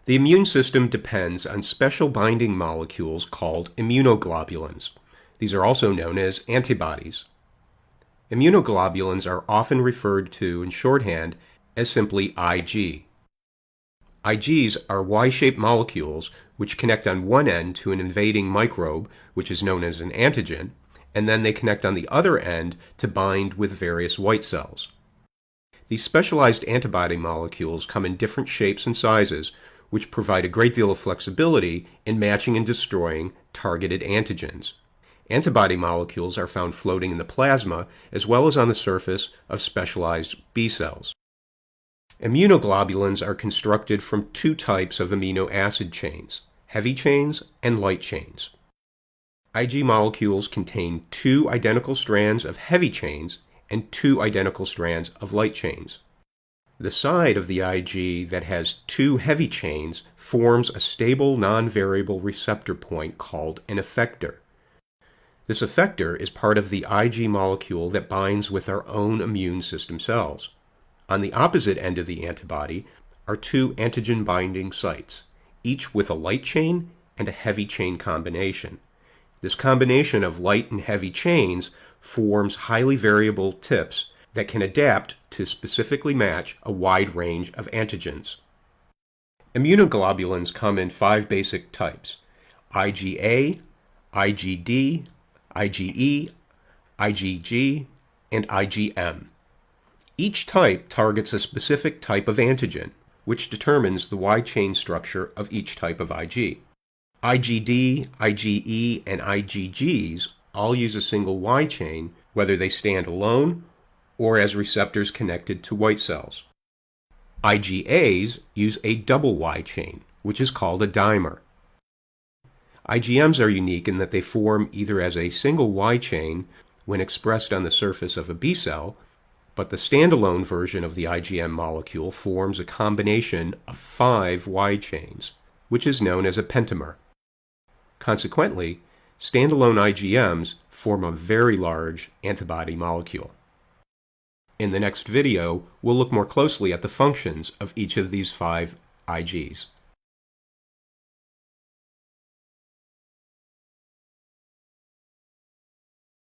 The immune system depends on special binding molecules called immunoglobulins. These are also known as antibodies. Immunoglobulins are often referred to in shorthand as simply Ig. Igs are Y-shaped molecules which connect on one end to an invading microbe, which is known as an antigen, and then they connect on the other end to bind with various white cells. These specialized antibody molecules come in different shapes and sizes, which provide a great deal of flexibility in matching and destroying targeted antigens. Antibody molecules are found floating in the plasma as well as on the surface of specialized B cells. Immunoglobulins are constructed from two types of amino acid chains, heavy chains and light chains. Ig molecules contain two identical strands of heavy chains and two identical strands of light chains. The side of the Ig that has two heavy chains forms a stable non-variable receptor point called an effector. This effector is part of the Ig molecule that binds with our own immune system cells. On the opposite end of the antibody are two antigen binding sites, each with a light chain and a heavy chain combination. This combination of light and heavy chains forms highly variable tips that can adapt to specifically match a wide range of antigens. Immunoglobulins come in 5 basic types: IgA, IgD, IgE, IgG, and IgM. Each type targets a specific type of antigen, which determines the Y-chain structure of each type of Ig. IgD, IgE, and IgGs all use a single Y-chain, whether they stand alone or as receptors connected to white cells. IgAs use a double Y-chain, which is called a dimer. IgMs are unique in that they form either as a single Y-chain when expressed on the surface of a B cell, but the standalone version of the IgM molecule forms a combination of 5 Y-chains, which is known as a pentamer. Consequently, standalone IgMs form a very large antibody molecule. In the next video, we'll look more closely at the functions of each of these 5 Igs.